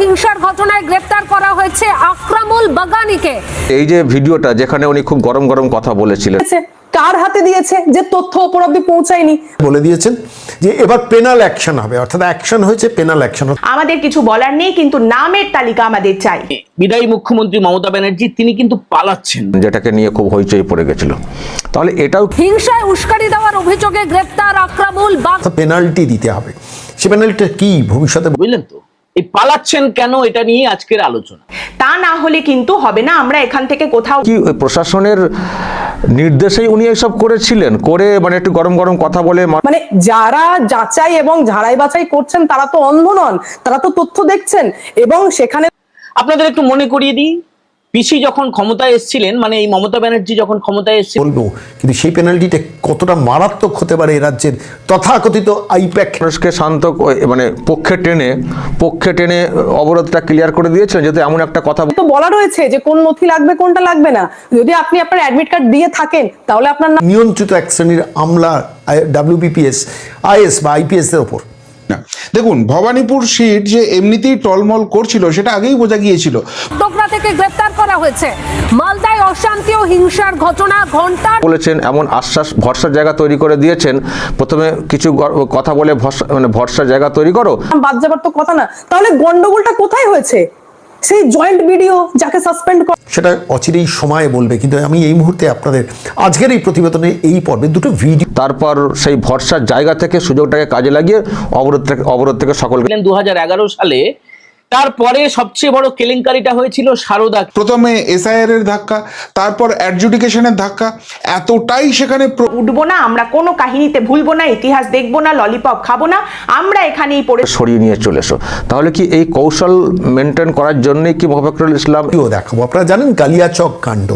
হিংসার ঘটনায় গ্রেফতার করা হয়েছে আকরামুল বাগানিকে। এই যে ভিডিওটা যেখানে উনি খুব গরম গরম কথা বলেছিলেন, কার হাতে দিয়েছে যে তথ্য উপর অব্দি পৌঁছায়নি, বলে দিয়েছেন যে এবার পেনাল অ্যাকশন হবে, অর্থাৎ অ্যাকশন হয়েছে, পেনাল অ্যাকশন। আমাদের কিছু বলার নেই, কিন্তু নামের তালিকা আমাদের চাই। বিদায়ী মুখ্যমন্ত্রী মমতা ব্যানার্জি তিনি কিন্তু পালাচ্ছেন, যেটাকে নিয়ে খুব হইচই পড়ে গেছিল। তাহলে এটাও হিংসায় উস্কানি দেওয়ার অভিযোগে গ্রেফতার আকরামুল বাগানি। পেনাল্টি দিতে হবে, সে পেনাল্টিটা কি ভবিষ্যতে বুঝলেন তো? এই পালাচ্ছেন কেন, এটা নিয়ে আজকের আলোচনা। তা না হলে কিন্তু হবে না। আমরা এখান থেকে কোথাও কি প্রশাসনের নির্দেশেই উনি এসব করেছিলেন, করে মানে একটু গরম গরম কথা বলে মানে যারা যাচাই এবং ঝাড়াই বাছাই করছেন তারা তো অন্ধ নন, তারা তো তথ্য দেখছেন। এবং সেখানে আপনাদের একটু মনে করিয়ে দিই, পিসি যখন ক্ষমতায় এসেছিলেন, মানে এই মমতা ব্যানার্জি যখন ক্ষমতায় এসেছিলেন, বলবো, কিন্তু সেই পেনাল্টিটা কতটা মারাত্মক হতে পারে এই রাজ্যের তথাকথিত আইপ্যাক। মানুষকে শান্ত মানে পক্ষে টেনে অবরোধটা ক্লিয়ার করে দিয়েছেন, যাতে এমন একটা কথা তো বলা রয়েছে যে কোন নথি লাগবে কোনটা লাগবে না। যদি আপনি আপনার অ্যাডমিট কার্ড দিয়ে থাকেন তাহলে আপনার নিয়ন্ত্রিত এক শ্রেণীর আমলা WBPS, IS বা IPS এর ওপর। না, দেখুন ভবানীপুর সিট যে এমনিতেই টলমল করছিল সেটা আগেই বোঝা গিয়েছিল। ডোগরা থেকে গ্রেফতার করা হয়েছে। মালদায় অশান্তি ও হিংসার ঘটনা ঘন্টার বলেছেন, এমন আশ্বাস ভরসার জায়গা তৈরি করে দিয়েছেন। প্রথমে কিছু কথা বলে ভরসার জায়গা তৈরি করো, বাদ যাবার তো কথা না। তাহলে গন্ডগোলটা কোথায় হয়েছে? সেই জয়েন্ট ভিডিও যাকে সাসপেন্ড সেটা অচিরেই সময় বলবে, কিন্তু আমি এই মুহূর্তে আপনাদের আজকের এই প্রতিবেদনে এই পর্বে দুটো ভিডিও। তারপর সেই ভরসার জায়গা থেকে সুযোগটাকে কাজে লাগিয়ে অবরোধ থেকে সকলকে 2011 সালে। তারপরে সবচেয়ে বড় কেলেঙ্কারিটা হয়েছিল সারদা। প্রথমে SIR এর ধাক্কা, তারপর অ্যাডজুডিকেশনের ধাক্কা, এতটাই সেখানে উঠবো না, আমরা কোনো কাহিনীতে ভুলবো না, ইতিহাস দেখবো না, ললিপপ খাবো না, আমরা এখানেই পড়ে সরিয়ে নিয়ে চলে এসো। তাহলে কি এই কৌশল মেনটেন করার জন্যই কি মোফাক্কেরুল ইসলাম দেখাবো। আপনারা জানেন কালিয়াচক কাণ্ড,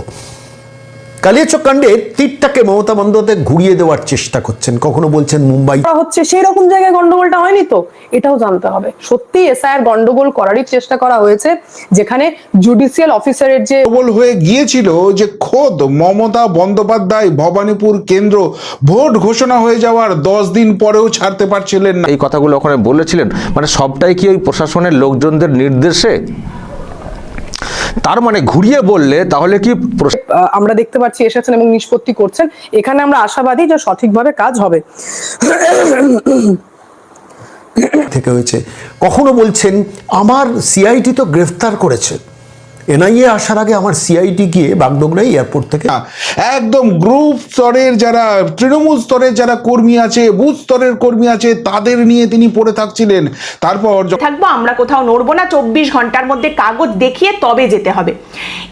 কালিয়াচক কাণ্ডে তীরটাকে মমতা বন্দ্যোপাধ্যায় ঘুরিয়ে দেওয়ার চেষ্টা করছেন। কখনো বলছেন মুম্বাই হচ্ছে, সেই রকম জায়গায় গন্ডগোলটা হয়নি তো, এটাও জানতে হবে। সত্যি SIR গন্ডগোল করারই চেষ্টা করা হয়েছে, যেখানে জুডিশিয়াল অফিসারের যে হয়ে গিয়েছিল যে খোদ মমতা বন্দ্যোপাধ্যায় ভবানীপুর কেন্দ্র ভোট ঘোষণা হয়ে যাওয়ার 10 দিন পরেও ছাড়তে পারছিলেন না। এই কথাগুলো ওখানে বলেছিলেন, মানে সবটাই কি ওই প্রশাসনের লোকজনদের নির্দেশে? তার মানে ঘুরিয়ে বললে তাহলে কি আমরা দেখতে পাচ্ছি এসেছেন এবং নিষ্পত্তি করছেন। এখানে আমরা আশাবাদী যে সঠিকভাবে কাজ হবে। থেকে হয়েছে, কখনো বলছেন আমার CID তো গ্রেফতার করেছে, NIA আসার আগে আমার CID গিয়ে বাগডোগরায় এয়ারপোর্ট থেকে একদম গ্রুপ স্তরের যারা তৃণমূল স্তরের যারা কর্মী আছে, বুথ স্তরের কর্মী আছে, তাদের নিয়ে তিনি পড়ে থাকছিলেন। তারপর থাকবো, আমরা কোথাও নড়বো না, 24 ঘন্টার মধ্যে কাগজ দেখিয়ে তবে যেতে হবে।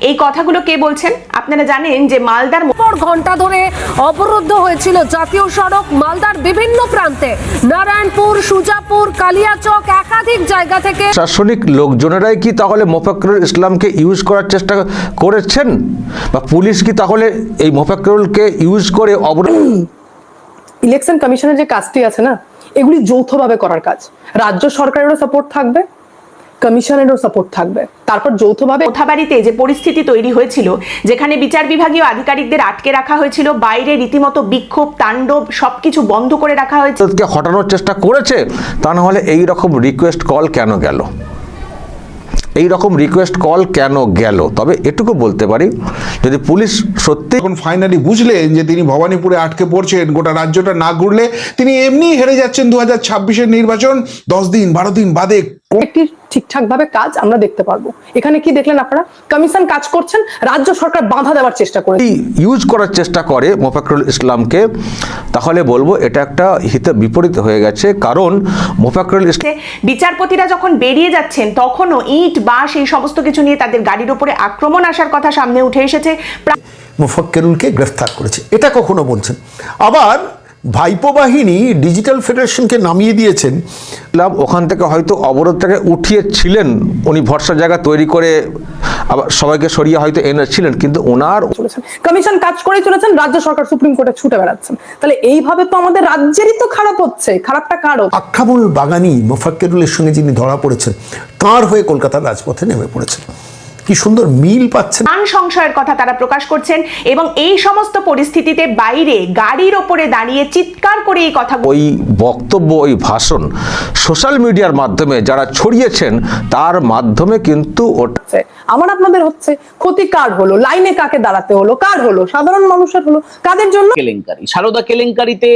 এই কথাগুলো কে বলছেন? আপনারা জানেন যে মালদার পর ঘন্টা ধরে অবরুদ্ধ হয়েছিল জাতীয় সড়ক মালদার বিভিন্ন প্রান্তে। নারায়ণপুর, সুজাপুর, কালিয়াচক একাধিক জায়গা থেকে প্রশাসনিক লোকজনেরাই কি তাহলে মোফাক্কেরুল ইসলামকে ইউজ করার চেষ্টা করেছেন, বা পুলিশ কি তাহলে এই মোফাক্কেরুলকে ইউজ করে ইলেকশন কমিশনের যে কাজটি আছে না, এগুলি যৌথভাবে করার কাজ। রাজ্য সরকারেরও সাপোর্ট থাকবে, কমিশনেরও সাপোর্ট থাকবে, তারপর যৌথভাবে। কোথাবাড়িতে যে পরিস্থিতি তৈরি হয়েছিল, যেখানে বিচার বিভাগীয় আধিকারিকদের আটকে রাখা হয়েছিল, বাইরে রীতিমতো বিক্ষোভ তাণ্ডব, সবকিছু বন্ধ করে রাখা হয়েছে, হটানোর চেষ্টা করেছে। তা না হলে এই রকম রিকোয়েস্ট কল কেন গেল? তবে এটুকু বলতে পারি, যদি পুলিশ সত্যি এখন ফাইনালি বুঝলেন যে তিনি ভবানীপুরে আটকে পড়ছেন, গোটা রাজ্যটা না ঘুরলে তিনি এমনি হেরে যাচ্ছেন 2026-এর নির্বাচন 10 দিন 12 দিন বাদে। একটি ঠিকঠাক ভাবে কাজ আমরা দেখতে পারবো। এখানে কি দেখলেন আপনারা? কমিশন কাজ করছেন, রাজ্য সরকার বাধা দেওয়ার চেষ্টা করে, ইউজ করার চেষ্টা করে মোফাক্কেরুল ইসলামকে, তাহলে বলবো এটা একটা হিতে বিপরীত হয়ে গেছে। কারণ মোফাক্কেরুল ইসলাম বিচারপতিরা যখন বেরিয়ে যাচ্ছেন তখনও ইট বাঁশ এই সমস্ত কিছু নিয়ে তাদের গাড়ির উপরে আক্রমণ আসার কথা সামনে উঠে এসেছে। মোফাক্কেরুলকে গ্রেফতার করেছে, এটা কখনো বলছেন। আবার ভাইপো বাহিনী ডিজিটাল ফেডারেশনকে নামিয়ে দিয়েছেন। ওখান থেকে হয়তো অবরোধটাকে উঠিয়েছিলেন উনি, ভরসার জায়গা তৈরি করে আবার সবাইকে সরিয়ে হয়তো এনেছিলেন, কিন্তু ওনার কমিশন কাজ করে চলেছেন, রাজ্য সরকার সুপ্রিম কোর্টে ছুটে বেড়াচ্ছেন। তাহলে এইভাবে তো আমাদের রাজ্যেরই তো খারাপ হচ্ছে। খারাপটা কারো। আকরামুল বাগানি মোফাক্কেরুলের সঙ্গে যিনি ধরা পড়েছেন, তার হয়ে কলকাতার রাজপথে নেমে পড়েছেন। কি সুন্দর মিল পাচ্ছেন। প্রাণ সংশয়ের কথা তারা প্রকাশ করছেন এবং এই সমস্ত পরিস্থিতিতে বাইরে গাড়ির ওপরে দাঁড়িয়ে চিৎকার করে এই কথা ওই বক্তব্য, ওই ভাষণ সোশ্যাল মিডিয়ার মাধ্যমে যারা ছড়িয়েছেন তার মাধ্যমে কিন্তু ওটা আমার আপনাদের হচ্ছে ক্ষতি কার হলো, লাইনে কাকে দাঁড়াতে হলো, কার হলো, সাধারণ মানুষের হলো, কাদের জন্য? কেলেঙ্কারি, সারদা কেলেঙ্কারিতে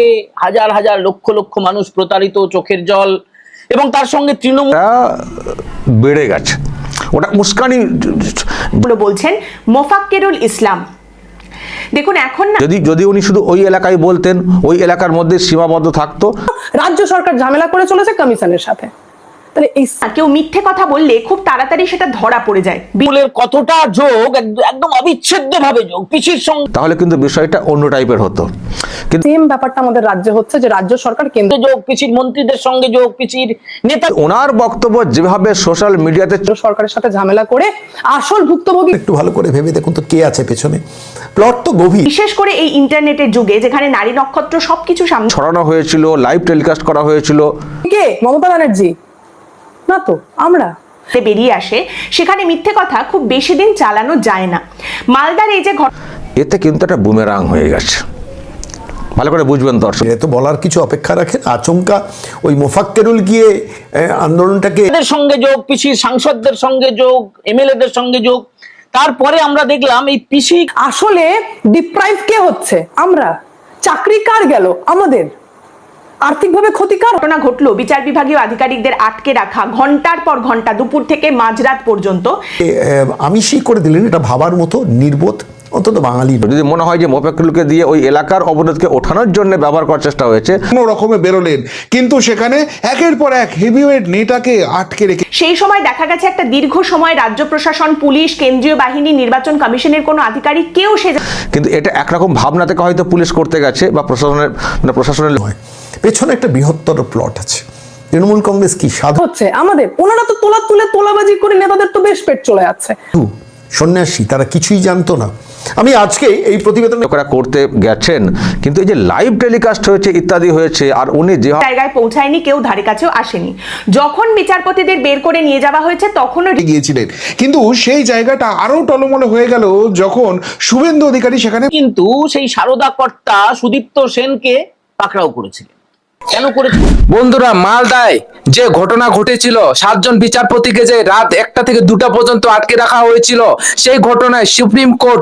হাজার হাজার লক্ষ লক্ষ মানুষ প্রতারিত, চোখের জল, এবং তার সঙ্গে তৃণমূল বেড়ে গেছে। ওটা উস্কানি। বলছেন মোফাক্কেরুল ইসলাম। দেখুন এখন না, যদি উনি শুধু ওই এলাকায় বলতেন, ওই এলাকার মধ্যে সীমাবদ্ধ থাকতো। রাজ্য সরকার ঝামেলা করে চলেছে কমিশনের সাথে, তাহলে এই কেউ মিথ্যে কথা বললে খুব তাড়াতাড়ি সেটা ধরা পড়ে যায়। তৃণমূলের কতটা যোগ, একদম অবিচ্ছেদ্য ভাবে যোগ পিসির সঙ্গে, তাহলে কিন্তু বিষয়টা অন্য টাইপের হতো। কিন্তু সেম ব্যাপারটা আমাদের রাজ্যে হচ্ছে যে রাজ্য সরকার কেন্দ্র যোগ, পিসির মন্ত্রীদের সঙ্গে যোগ, পিসির নেতা। ওনার বক্তব্য যেভাবে সোশ্যাল মিডিয়াতে সরকারের সাথে ঝামেলা করে আসল ভুক্তভোগী একটু ভালো করে ভেবে দেখুন তো কে আছে পেছনে। প্লট তো গভীর। বিশেষ করে এই ইন্টারনেটের যুগে যেখানে নারী নক্ষত্র সবকিছু সামনে ছড়ানো হয়েছিল, লাইভ টেলিকাস্ট করা হয়েছিল। কে? মমতা ব্যানার্জি না তো, আমরা বেরিয়ে আসে, সেখানে মিথ্যে কথা খুব বেশি দিন চালানো যায় না। মালদার এই যে এতে কিন্তু একটা বুমেরাং হয়ে গেছে, ভালো করে বুঝবেন দর্শক। এ তো বলার কিছু অপেক্ষা রাখে না। আচমকা ওই মোফাক্কেরুল গিয়ে আন্দোলনটাকে এদের সঙ্গে যোগ, পিসির সাংসদদের সঙ্গে যোগ, এমএলএদের সঙ্গে যোগ। তারপরে আমরা দেখলাম এই পিসি আসলে ডিপ্রাইভ কে হচ্ছে? আমরা। চাকরি কার গেল? আমাদের। আর্থিকভাবে ক্ষতিকার ঘটনা ঘটলো, বিচার বিভাগীয় আধিকারিকদের আটকে রাখা ঘন্টার পর ঘন্টা, দুপুর থেকে মাঝরাত পর্যন্ত। আমিষই করে দিলেন, এটা ভাবার মতো নির্বোধ, অন্তত বাঙালি। যদি মনে হয় যে মোফাক্কেরুলকে দিয়ে ওই এলাকার অবরোধকে ওঠানোর জন্য ব্যবহার করার চেষ্টা হয়েছে, কোনো রকমে বেরোলেন, কিন্তু সেখানে একের পর এক হেভিওয়েট নেতাকে আটকে রেখে সেই সময় দেখা গেছে একটা দীর্ঘ সময় রাজ্য প্রশাসন, পুলিশ, কেন্দ্রীয় বাহিনী, নির্বাচন কমিশনের কোনো আধিকারিক কেউ সে কিন্তু এটা একরকম ভাবনা থেকে হয়তো পুলিশ করতে গেছে বা প্রশাসনের নয়, পেছনে একটা বৃহত্তর প্লট আছে। তৃণমূল কংগ্রেস কি সাধু হচ্ছে আমাদের। ওনারা তো তোলাবাজি করে নেতাদের তো বেশ পেট চলে যাচ্ছে। সন্ন্যাসী, তারা কিছুই জানতো না। আমি আজকে এই প্রতিবেদন লোকেরা করতে গেছেন, কিন্তু এই যে লাইভ টেলিকাস্ট হয়েছে ইত্যাদি হয়েছে, আর উনি যে জায়গায় পৌঁছায়নি, কেউ ধারে কাছেও আসেনি। যখন বিচারপতিদের বের করে নিয়ে যাওয়া হয়েছে তখনও গিয়েছিলেন, কিন্তু সেই জায়গাটা আরো টলমলে হয়ে গেল যখন শুভেন্দু অধিকারী সেখানে কিন্তু সেই সারদা কর্তা সুদীপ্ত সেনকে পাকড়াও করেছিলেন। কেন করেছিল? বন্ধুরা, মালদায় যে ঘটনা ঘটেছিল, 7 জন বিচারপতিকে যে রাত 1টা থেকে 2টা পর্যন্ত আটকে রাখা হয়েছিল, সেই ঘটনায় সুপ্রিম কোর্ট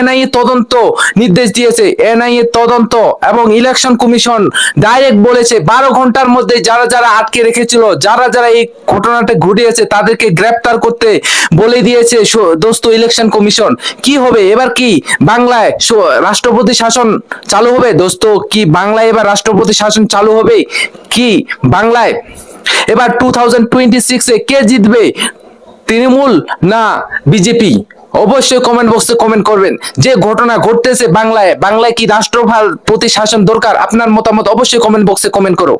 এনআইএ তদন্ত নির্দেশ দিয়েছে। এনআইএ তদন্ত এবং ইলেকশন কমিশন ডাইরেক্ট বলেছে 12 ঘন্টার মধ্যে যারা যারা আটকে রেখেছিল, যারা যারা এই ঘটনাটা ঘটিয়েছে তাদেরকে গ্রেফতার করতে বলে দিয়েছে দোস্ত ইলেকশন কমিশন। কি হবে এবার? কি বাংলায় রাষ্ট্রপতি শাসন চালু হবে? দোস্ত, কি বাংলায় এবার রাষ্ট্রপতি শাসন চালু হবে? কি বাংলায় এবার 2026-এ কে জিতবে, তৃণমূল না বিজেপি? অবশ্যই কমেন্ট বক্সে কমেন্ট করবেন। যে ঘটনা ঘটতেছে বাংলায় কি রাষ্ট্রপতি শাসন দরকার? আপনার মতামত অবশ্যই কমেন্ট বক্সে কমেন্ট করো।